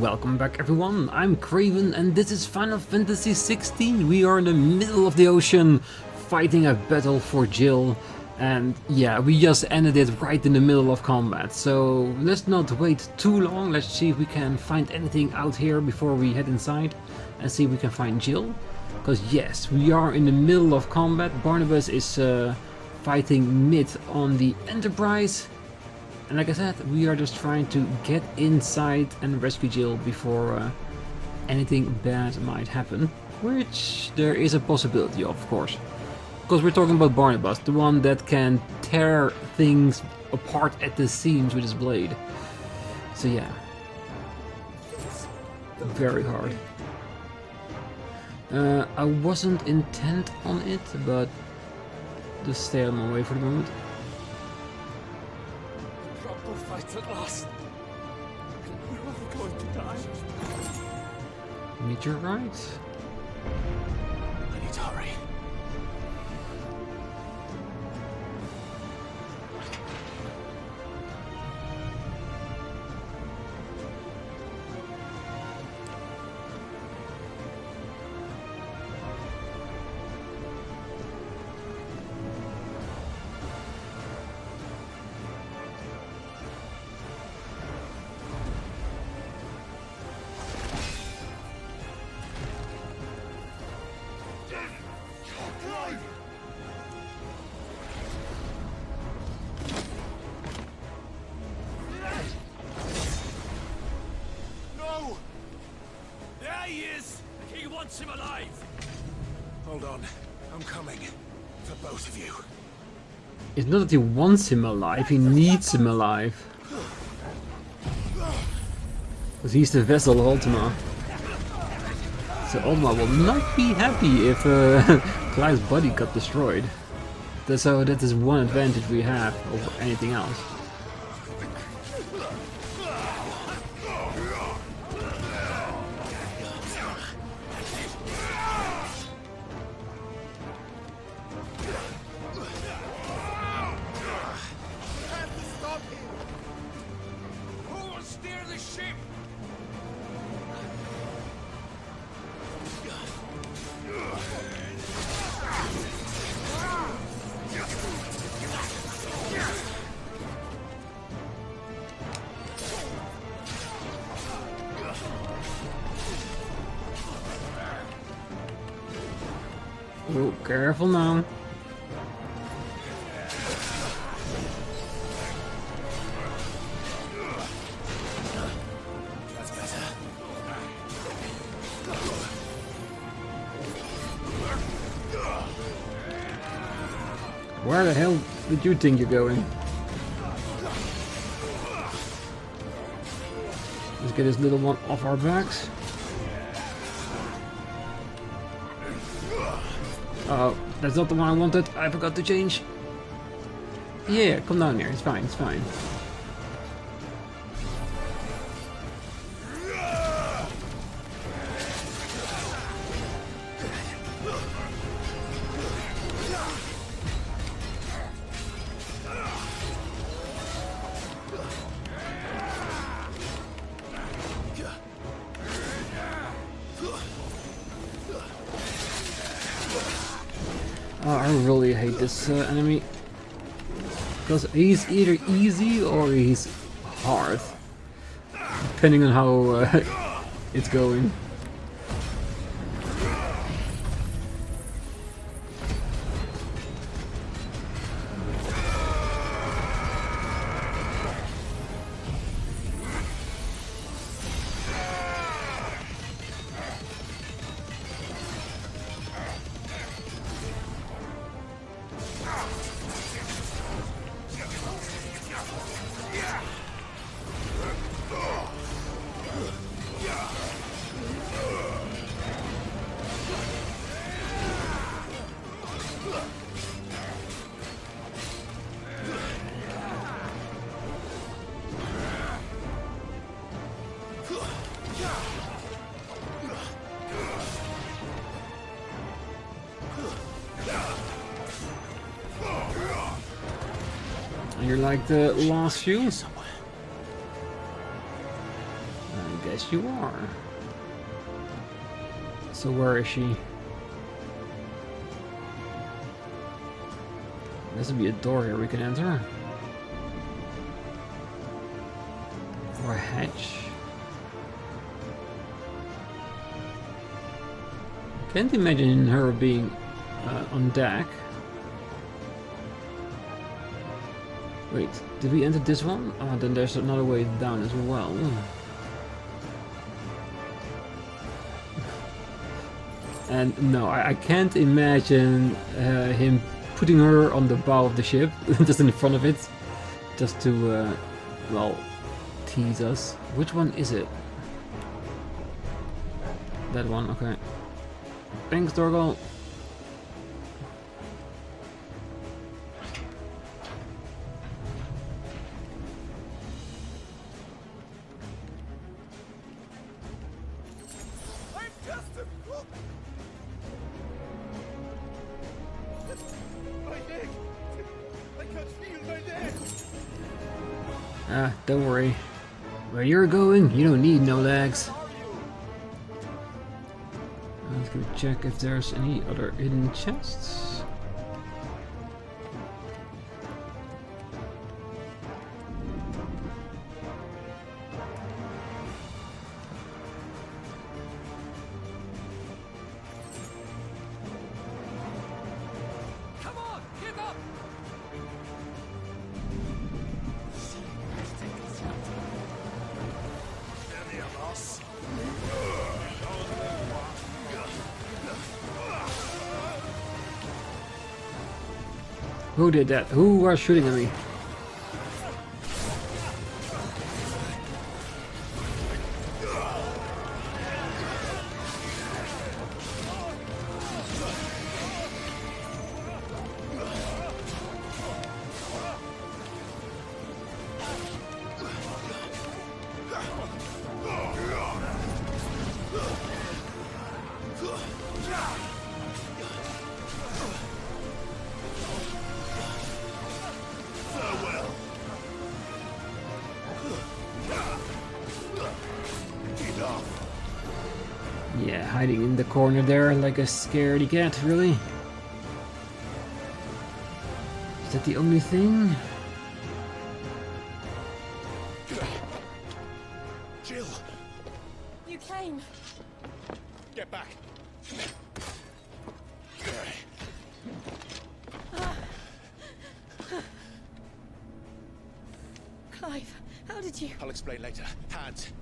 Welcome back everyone, I'm Craven and this is Final Fantasy XVI. We are in the middle of the ocean fighting a battle for Jill, and yeah, we just ended it right in the middle of combat. So let's not wait too long, let's see if we can find anything out here before we head inside and see if we can find Jill. Because yes, we are in the middle of combat. Barnabas is fighting mid on the Enterprise. And like I said, we are just trying to get inside and rescue Jill before anything bad might happen. Which there is a possibility of course. Because we're talking about Barnabas, the one that can tear things apart at the seams with his blade. So yeah. Very hard. I wasn't intent on it, but just stay out of my way for the moment. Fight at last. We're all going to die. Meteorite? I need to hurry. Him alive. Hold on, I'm coming for both of you. It's not that he wants him alive, he needs him alive. Because he's the vessel of Ultima. So Ultima will not be happy if Clive's body got destroyed. So that is one advantage we have over anything else. Oh, careful now. That's better. Where the hell did you think you're going? Let's get this little one off our backs. Oh, that's not the one I wanted. I forgot to change. Yeah, come down here. It's fine. It's fine. Oh, I really hate this enemy. Because he's either easy or he's hard. Depending on how it's going. You're like the last few. Yes, you are. So where is she? There should be a door here we can enter. Or a hatch. Can't imagine her being on deck. Wait, did we enter this one? Oh, then there's another way down as well. And no, I can't imagine him putting her on the bow of the ship, just in front of it, just to, well, tease us. Which one is it? That one, okay. Thanks, Dorgal. Ah, don't worry. Where you're going, you don't need no legs. Let's go check if there's any other hidden chests. Come on, get up! Who did that? Who was shooting at me? Yeah, hiding in the corner there like a scaredy cat, really? Is that the only thing? Jill! You came. Get back! Clive, how did you... I'll explain later. Hands!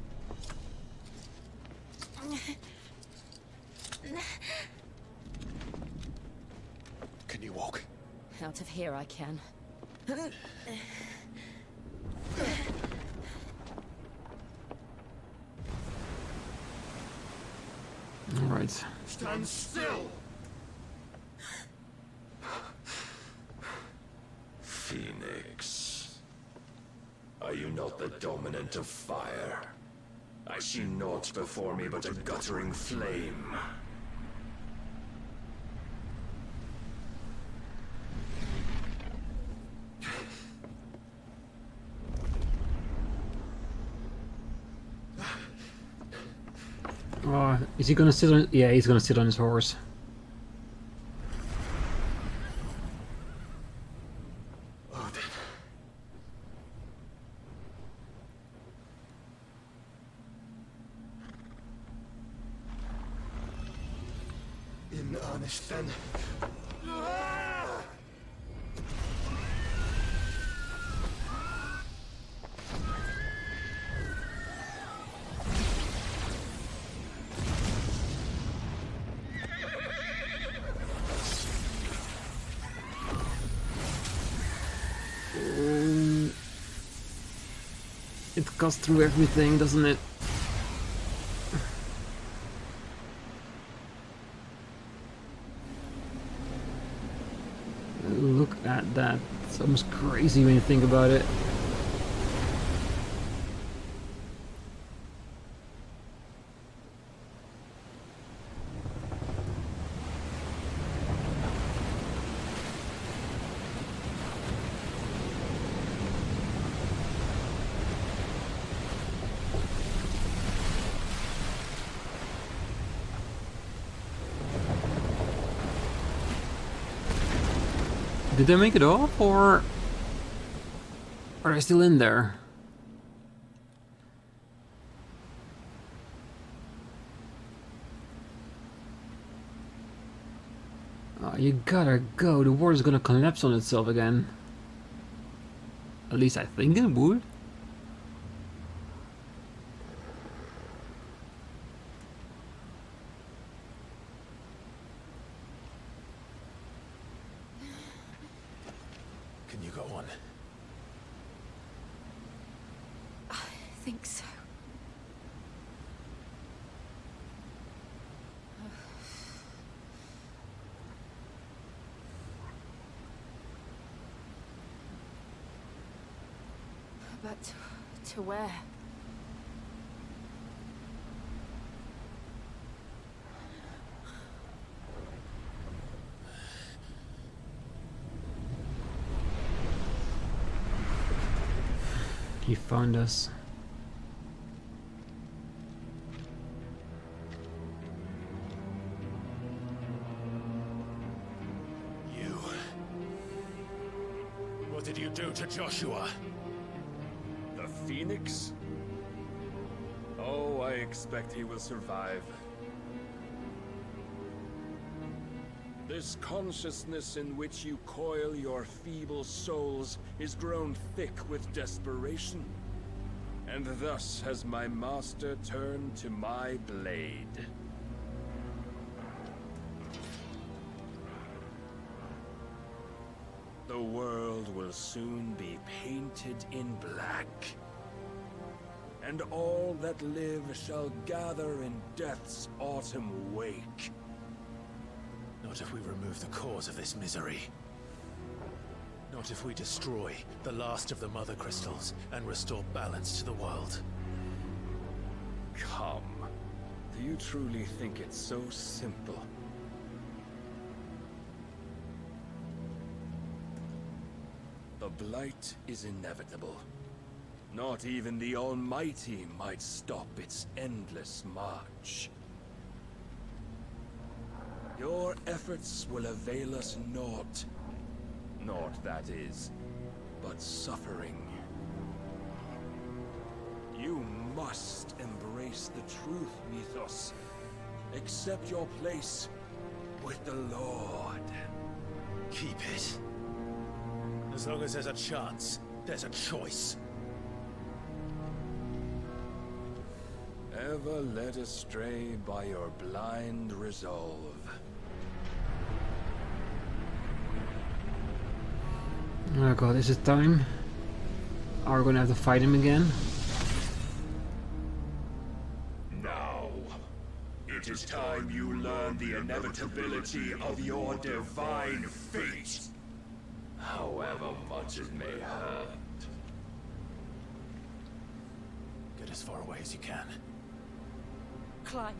Can you walk? Out of here I can. Alright. Stand still! Phoenix, are you not the dominant of fire? I see naught before me but a guttering flame. Oh, is he gonna sit on? Yeah, he's gonna sit on his horse. In earnest then. It cuts through everything, doesn't it? Look at that. It's almost crazy when you think about it. Did they make it off, or are they still in there? Oh, you gotta go. The world is gonna collapse on itself again. At least I think it would. Can you go on? I think so. But to where? He found us. You. What did you do to Joshua? The Phoenix? Oh, I expect he will survive. This consciousness in which you coil your feeble souls is grown thick with desperation. And thus has my master turned to my blade. The world will soon be painted in black. And all that live shall gather in death's autumn wake. Not if we remove the cause of this misery. Not if we destroy the last of the Mother Crystals and restore balance to the world. Come. Do you truly think it's so simple? The Blight is inevitable. Not even the Almighty might stop its endless march. Your efforts will avail us naught. Naught, that is, but suffering. You must embrace the truth, Mythos. Accept your place with the Lord. Keep it. As long as there's a chance, there's a choice. Ever led astray by your blind resolve. Oh god, is it time? Are we gonna have to fight him again? Now, it is time you learn the inevitability of your divine fate. However much it may hurt. Get as far away as you can. Clive,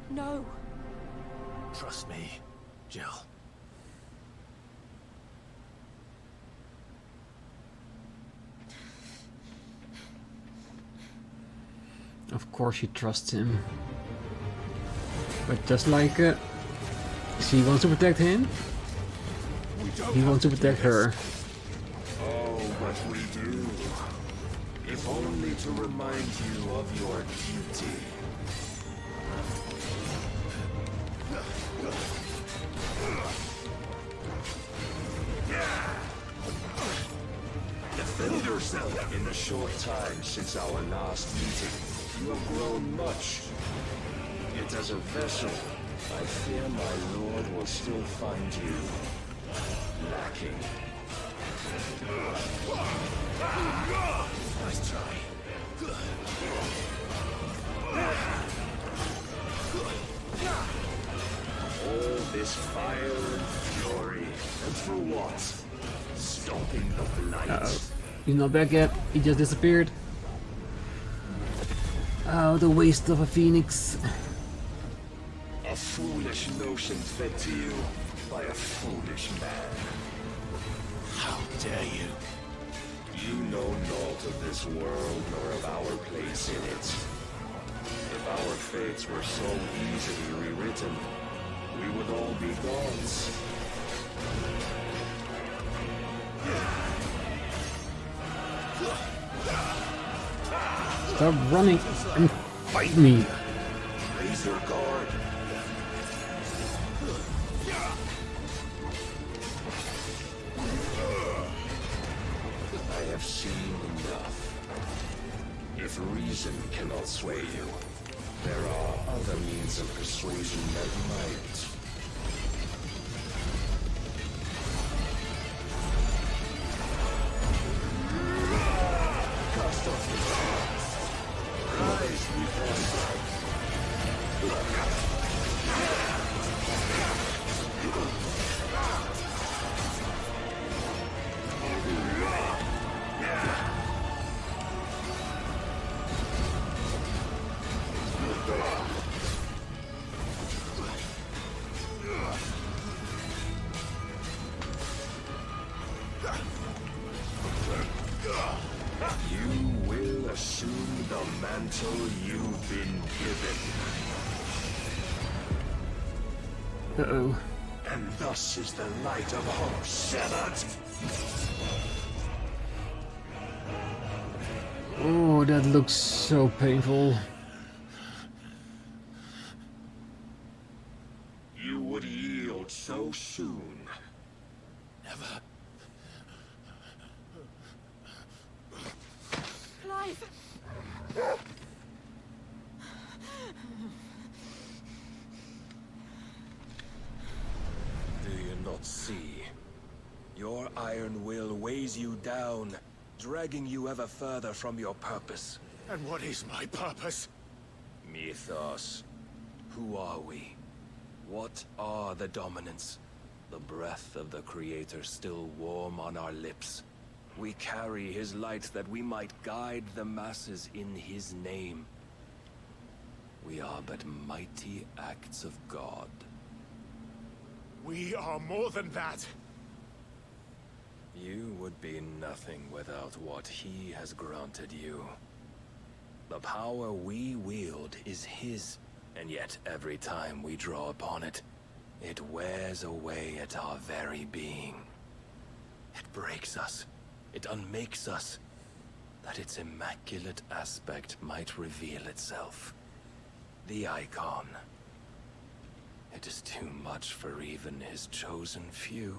no. Trust me, Jill. Of course she trusts him. But just like she wants to protect him, he wants to protect her. Oh, but we do. If only to remind you of your duty. Defend yourself. In the short time since our last meeting, you have grown much. Yet as a vessel, I fear my lord will still find you lacking. Nice try. All this fire and fury, and for what? Stopping the Blight. Uh-oh. He's not back yet, he just disappeared. Oh, the waste of a phoenix. A foolish notion fed to you by a foolish man. How dare you? You know naught of this world nor of our place in it. If our fates were so easily rewritten, we would all be gods. Stop running and fight me. Razor guard. I have seen enough. If reason cannot sway you, there are other means of persuasion that might. Cast off the chains. Rise before sight. You will assume the mantle you've been given. Uh-oh. And thus is the light of hope severed. Oh, that looks so painful. You would yield so soon. Never. Clive! Do you not see? Your iron will weighs you down, dragging you ever further from your purpose. And what is my purpose? Mythos. Who are we? What are the dominants? The breath of the Creator still warm on our lips. We carry his light that we might guide the masses in his name. We are but mighty acts of God. We are more than that. You would be nothing without what he has granted you. The power we wield is his, and yet every time we draw upon it, it wears away at our very being. It breaks us, it unmakes us, that its immaculate aspect might reveal itself. The Eikon. It is too much for even his chosen few.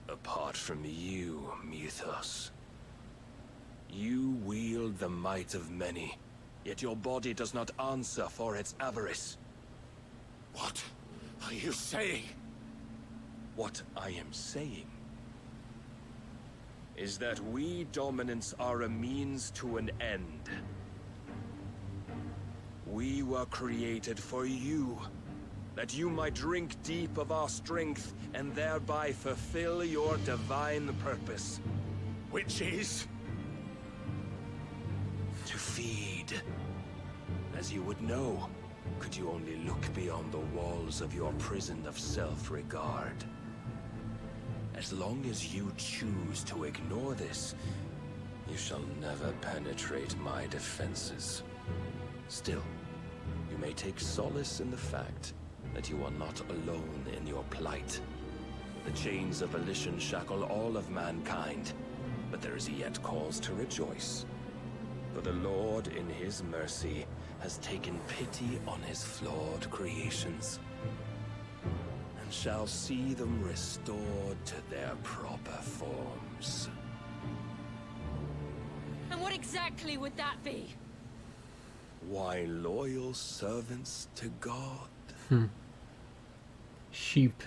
Apart from you, Mythos. You wield the might of many, yet your body does not answer for its avarice. What are you saying? What I am saying is that we dominants are a means to an end. We were created for you, that you might drink deep of our strength and thereby fulfill your divine purpose. Which is? To feed. As you would know, could you only look beyond the walls of your prison of self-regard. As long as you choose to ignore this, you shall never penetrate my defenses. Still, you may take solace in the fact that you are not alone in your plight. The chains of volition shackle all of mankind, but there is yet cause to rejoice. For the Lord, in his mercy, has taken pity on his flawed creations, and shall see them restored to their proper forms. And what exactly would that be? Why, loyal servants to God. Sheep.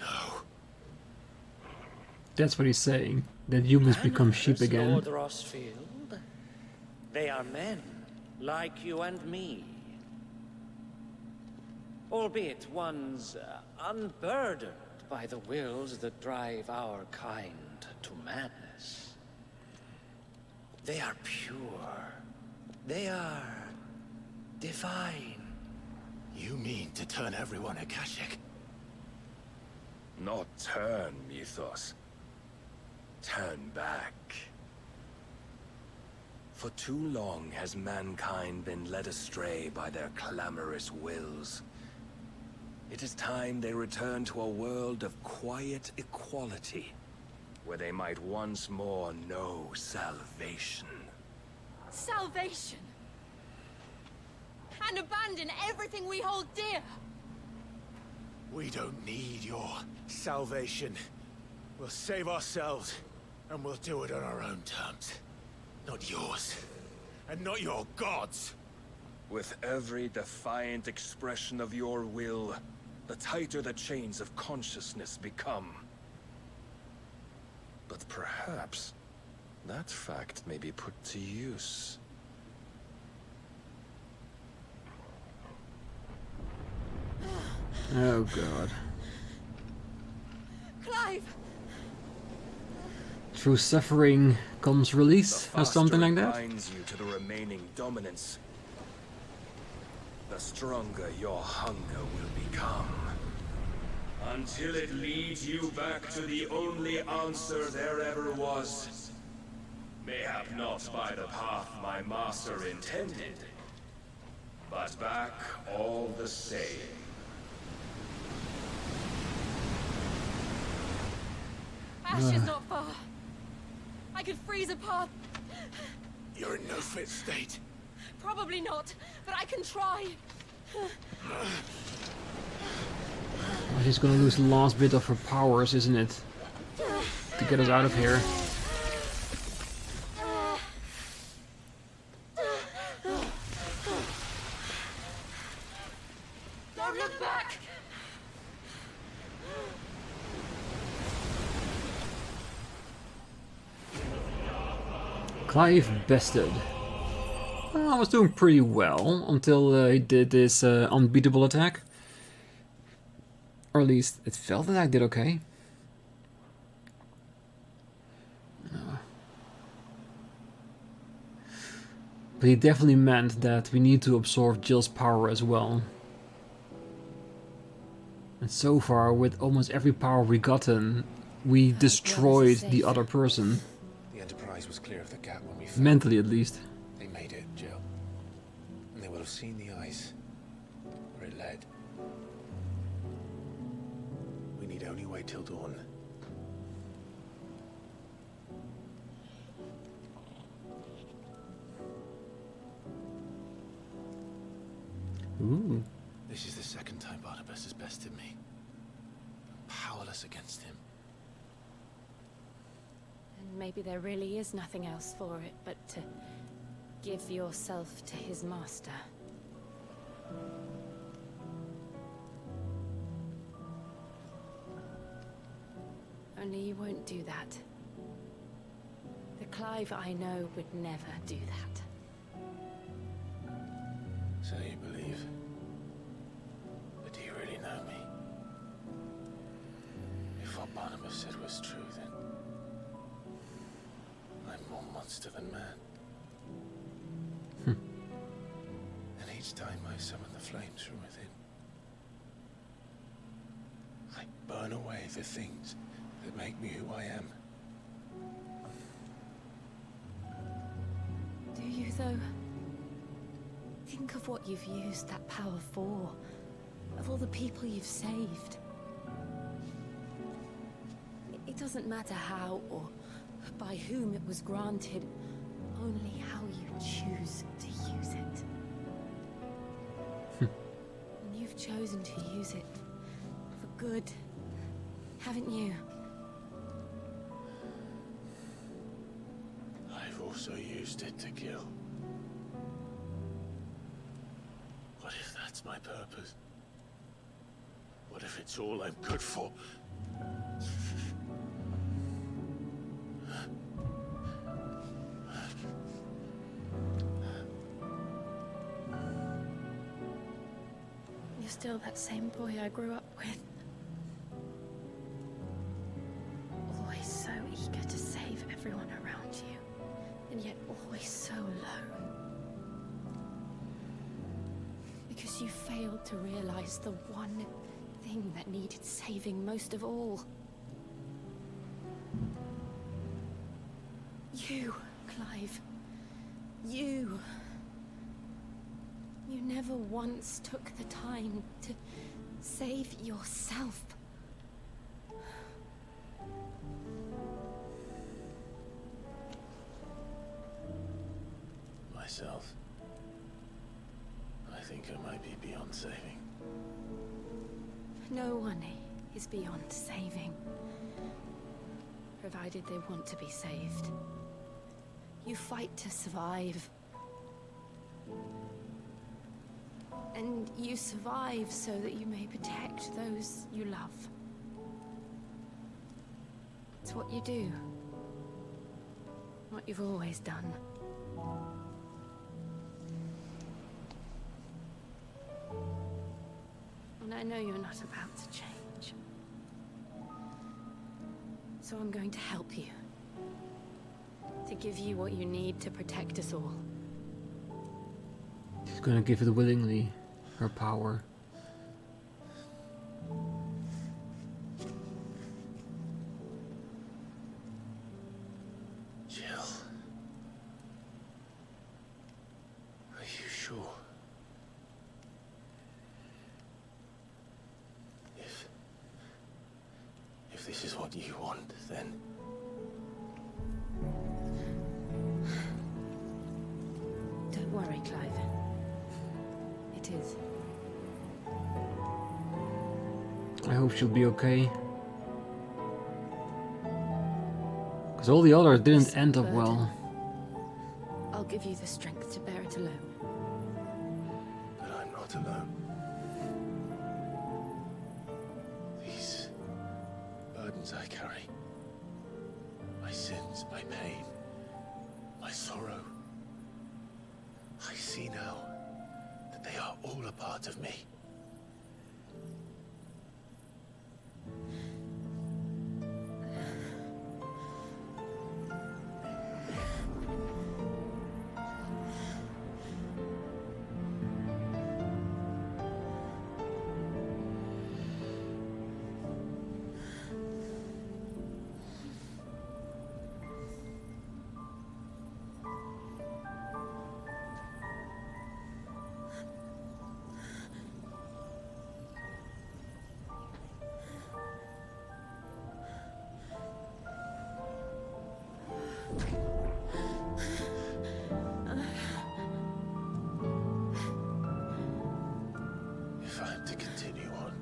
That's what he's saying. That humans become sheep again. Lord Rossfield. They are men, like you and me. Albeit ones unburdened by the wills that drive our kind to madness. They are pure. They are divine. You mean to turn everyone Akashic? Not turn, Mythos. Turn back. For too long has mankind been led astray by their clamorous wills. It is time they return to a world of quiet equality. where they might once more know salvation. Salvation! And abandon everything we hold dear! We don't need your salvation. We'll save ourselves, and we'll do it on our own terms. Not yours. And not your gods! With every defiant expression of your will, the tighter the chains of consciousness become. But perhaps that fact may be put to use. Oh god. Clive! Through suffering comes release, or something like that? Binds you to the remaining dominance, the stronger your hunger will become. Until it leads you back to the only answer there ever was. Mayhap not by the path my master intended, but back all the same. Ash is not far. I could freeze a path. You're in no fit state. Probably not, but I can try. She's gonna lose the last bit of her powers, isn't it? To get us out of here. Don't look back! Clive bested. I was doing pretty well until he did this unbeatable attack. Or at least it felt that I did okay. But he definitely meant that we need to absorb Jill's power as well. And so far, with almost every power we gotten, we destroyed the other person. The Enterprise was clear of the gap when we found Mentally, at least. They made it, Jill. And they will have seen the ice where it led. We need only wait till dawn. Ooh. This is the second time Barnabas has bested me. I'm powerless against him. And maybe there really is nothing else for it but to give yourself to his master. Only you won't do that. The Clive I know would never do that. So you believe? But do you really know me? If what Barnabas said was true, then I'm more monster than man. And each time I summon the flames from within, I burn away the things that make me who I am. Do you, though? Think of what you've used that power for. Of all the people you've saved. It doesn't matter how or by whom it was granted, only how you choose to use it. And you've chosen to use it for good, haven't you? I've also used it to kill. What if that's my purpose? What if it's all I'm good for? You're still that same boy I grew up with. Always so eager to save everyone around you, and yet always so alone. Because you failed to realize the one thing that needed saving most of all. You, Clive. You. You never once took the time to save yourself. myself. I think I might be beyond saving. No one is beyond saving. Provided they want to be saved. You fight to survive. And you survive so that you may protect those you love. It's what you do. What you've always done. And I know you're not about to change. So I'm going to help you. To give you what you need to protect us all. She's gonna give it willingly, her power. Jill. Are you sure? If this is what you want, then... Don't worry, Clive. It is. I hope she'll be okay. Because all the others didn't This end up burden. well. I'll give you the strength to bear it alone. But I'm not alone. These burdens I carry, my sins, my pain, my sorrow, I see now that they are all a part of me. If I'm to continue on,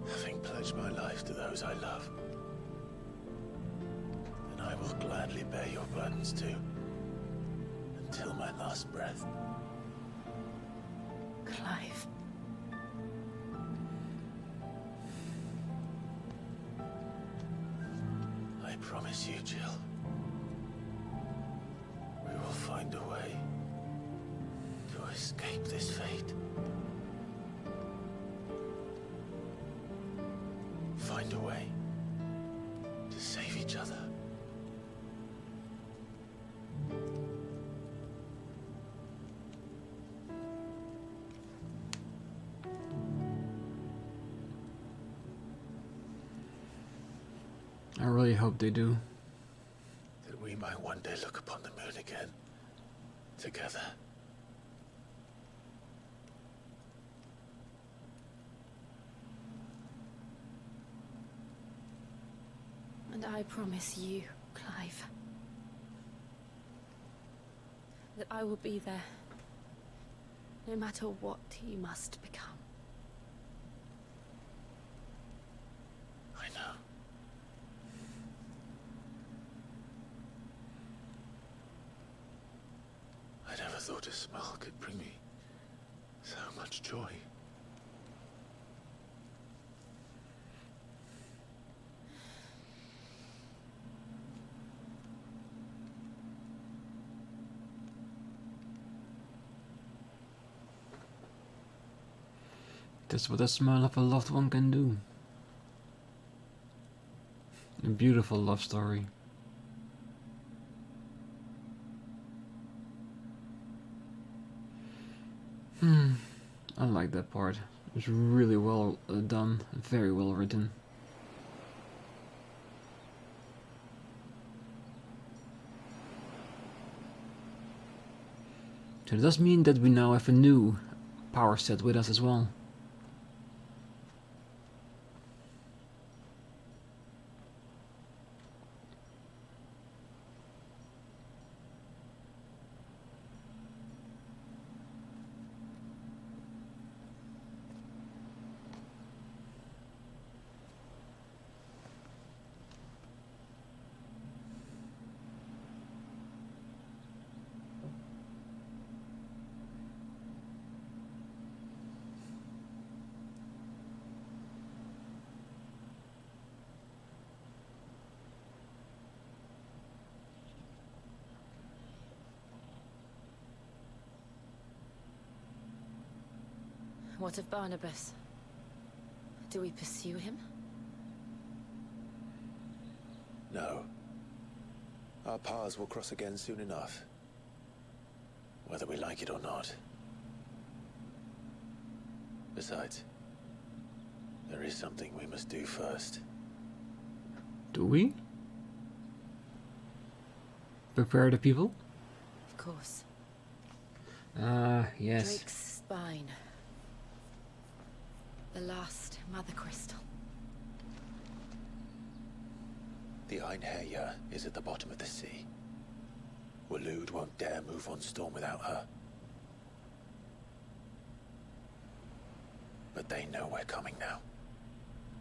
having pledged my life to those I love, then I will gladly bear your burdens too, until my last breath. Clive. I promise you, Jill, we will find a way to escape this fate. Find a way to save each other. I really hope they do. That we might one day look upon the moon again, together. And I promise you, Clive, that I will be there, no matter what you must become. I know. I never thought a smile could bring me so much joy. That's what the smile of a loved one can do. A beautiful love story. I like that part. It's really well done, very well written. So it does mean that we now have a new power set with us as well. What of Barnabas? Do we pursue him? No. Our paths will cross again soon enough. Whether we like it or not. Besides, there is something we must do first. Do we? Prepare the people? Of course. Yes. Drake's spine. The last mother crystal. The Einherjar is at the bottom of the sea. Waloed won't dare move on Storm without her. But they know we're coming now.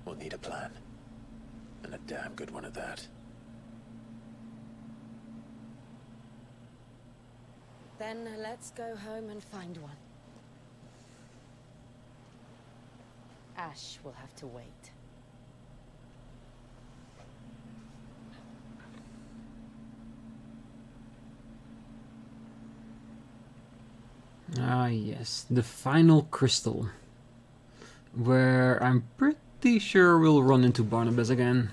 We'll need a plan. And a damn good one at that. Then let's go home and find one. Ash will have to wait. Ah, yes, the final crystal. Where I'm pretty sure we'll run into Barnabas again.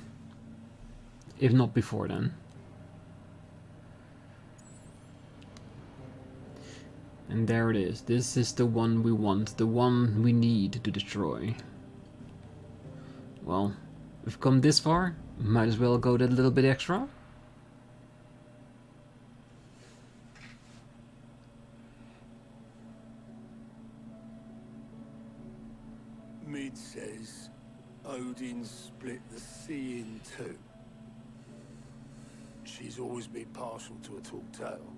If not before then. And there it is. This is the one we want, the one we need to destroy. Well, we've come this far, might as well go that little bit extra. Mid says Odin split the sea in two. She's always been partial to a tall tale.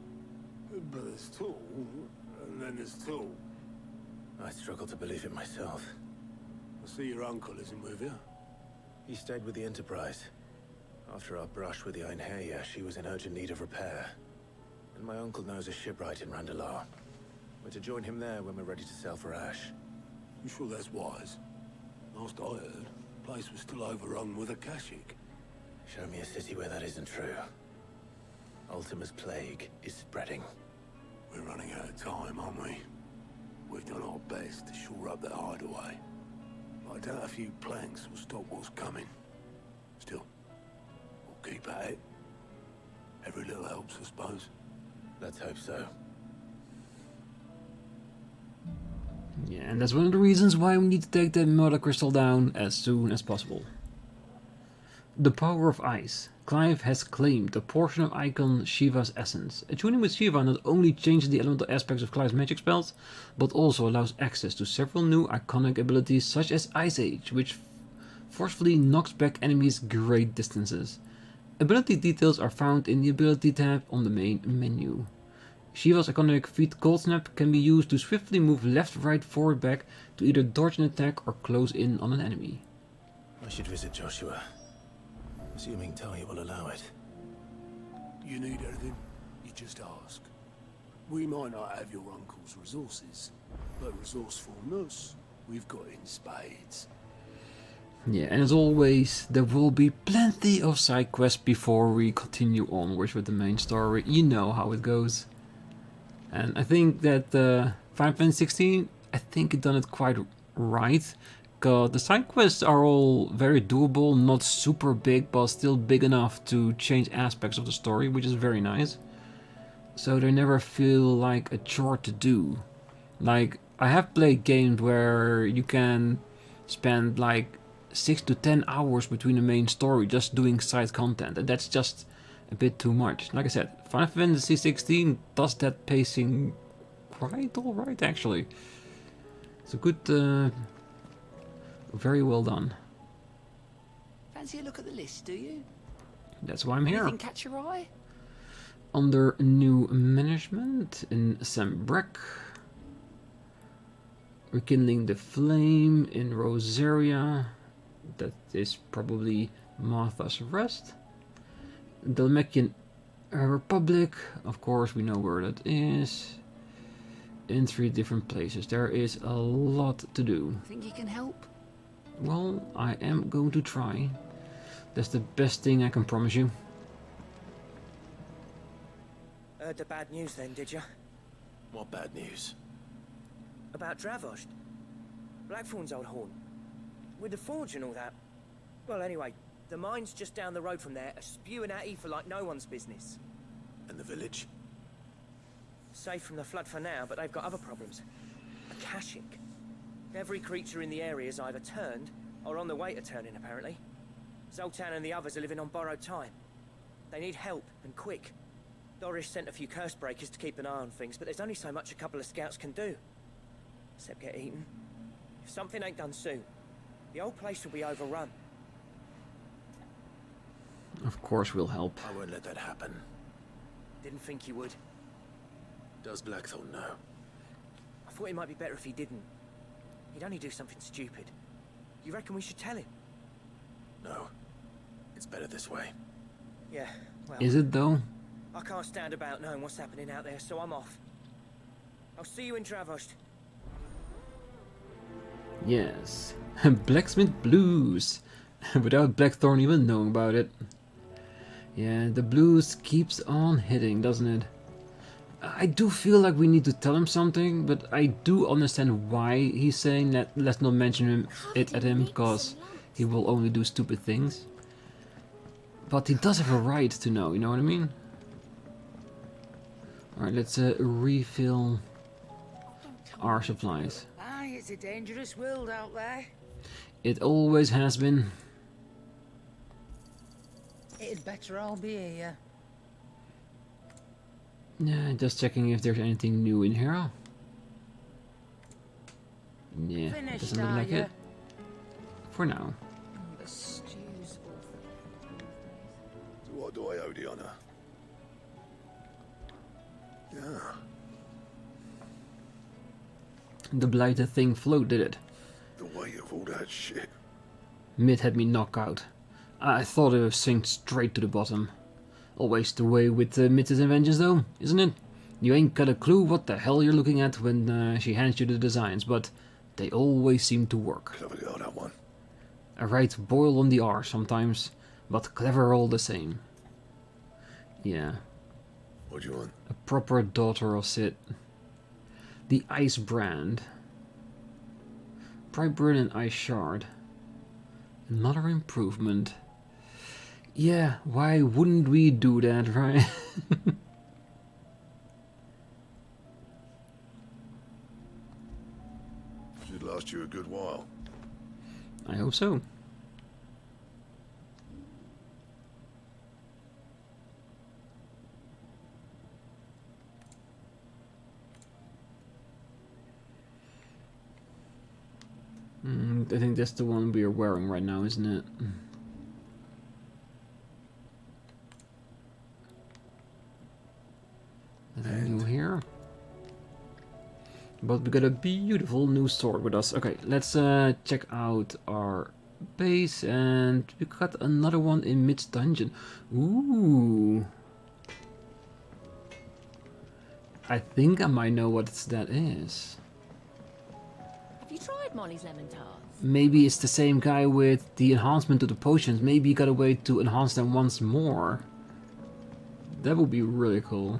But there's tall, and then there's tall. I struggle to believe it myself. I see your uncle isn't with you. He stayed with the Enterprise. After our brush with the Einherjar, she was in urgent need of repair. And my uncle knows a shipwright in Randalar. We're to join him there when we're ready to sail for Ash. You sure that's wise? Last I heard, the place was still overrun with Akashic. Show me a city where that isn't true. Ultima's plague is spreading. We're running out of time, aren't we? We've done our best to shore up that hideaway. I doubt a few planks will stop what's coming. Still, we'll keep at it. Every little helps, I suppose. Let's hope so. Yeah, and that's one of the reasons why we need to take the mother crystal down as soon as possible. The power of ice. Clive has claimed a portion of Eikon Shiva's essence. Attuning with Shiva not only changes the elemental aspects of Clive's magic spells, but also allows access to several new iconic abilities such as Ice Age, which forcefully knocks back enemies great distances. Ability details are found in the ability tab on the main menu. Shiva's iconic feat Cold Snap can be used to swiftly move left, right, forward, back to either dodge an attack or close in on an enemy. I should visit Joshua. Assuming Talia will allow it. You need anything, you just ask. We might not have your uncle's resources, but resourcefulness, we've got in spades. Yeah, and as always, there will be plenty of side quests before we continue onwards with the main story. You know how it goes. And I think that Final Fantasy XVI, I think it done it quite right. Because the side quests are all very doable, not super big, but still big enough to change aspects of the story, which is very nice. So they never feel like a chore to do. Like, I have played games where you can spend like 6 to 10 hours between the main story just doing side content, and that's just a bit too much. Like I said, Final Fantasy XVI does that pacing quite alright actually. It's a good, very well done. Fancy a look at the list, do you? That's why I'm here. Anything catch your eye? Under new management in Sambrek. Rekindling the flame in Rosaria. That is probably Martha's Rest. Dalmatian Republic, of course we know where that is. In 3 different places. There is a lot to do. Think you can help? Well, I am going to try. That's the best thing I can promise you. Heard the bad news then, did you? What bad news? About Dravost. Blackthorn's old haunt. With the forge and all that. Well, anyway, the mines just down the road from there are spewing out ether like no one's business. And the village? Safe from the flood for now, but they've got other problems. Akashic. Every creature in the area is either turned or on the way to turning, apparently. Zoltan and the others are living on borrowed time. They need help, and quick. Doris sent a few curse breakers to keep an eye on things, but there's only so much a couple of scouts can do. Except get eaten. If something ain't done soon, the old place will be overrun. Of course we'll help. I won't let that happen. Didn't think you would. Does Blackthorn know? I thought it might be better if he didn't. He'd only do something stupid. You reckon we should tell him? No. It's better this way. Yeah, well... Is it though? I can't stand about knowing what's happening out there, so I'm off. I'll see you in Dravost. Yes. Blacksmith Blues. Without Blackthorn even knowing about it. Yeah, the blues keeps on hitting, doesn't it? I do feel like we need to tell him something, but I do understand why he's saying that let's not mention it at him, because he will only do stupid things. But he does have a right to know, you know what I mean? Alright, let's refill our supplies. Aye, it's a dangerous world out there. It always has been. It'd better all be here. Yeah, just checking if there's anything new in here. Yeah, Finished, doesn't look like are ya? it. For now. The stew's So what do I owe the honor? Yeah. The blighted thing floated it. The weight of all that shit. Mid had me knocked out. I thought it would sink straight to the bottom. Always the way with Mid's inventions though, isn't it? You ain't got a clue what the hell you're looking at when she hands you the designs, but they always seem to work. Clever girl, that one. A right boil on the R sometimes, but clever all the same. Yeah. What do you want? A proper daughter of Sid. The Ice Brand. Brightburn and Ice Shard. Another improvement. Yeah, why wouldn't we do that, right? Should last you a good while. I hope so. I think that's the one we are wearing right now, isn't it? Nothing new here. But we got a beautiful new sword with us. Okay, let's check out our base, and we got another one in Mid's dungeon. Ooh. I think I might know what that is. Have you tried Molly's lemon tarts? Maybe it's the same guy with the enhancement to the potions. Maybe he got a way to enhance them once more. That would be really cool.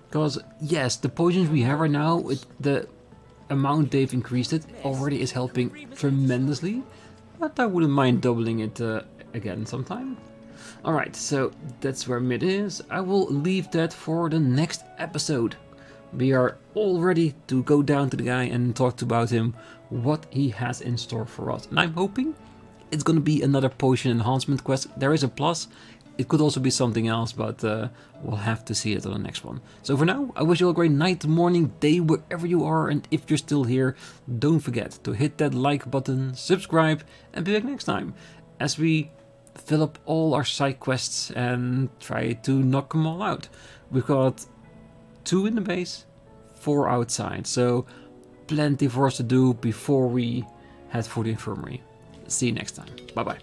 Because, yes, the potions we have right now, the amount they've increased it already is helping tremendously. But I wouldn't mind doubling it again sometime. Alright, so that's where Mid is. I will leave that for the next episode. We are all ready to go down to the guy and talk about him, what he has in store for us. And I'm hoping it's going to be another potion enhancement quest. There is a plus. It could also be something else, but we'll have to see it on the next one. So for now, I wish you all a great night, morning, day, wherever you are. And if you're still here, don't forget to hit that like button, subscribe, and be back next time as we fill up all our side quests and try to knock them all out. We've got 2 in the base, 4 outside, so plenty for us to do before we head for the infirmary. See you next time. Bye bye.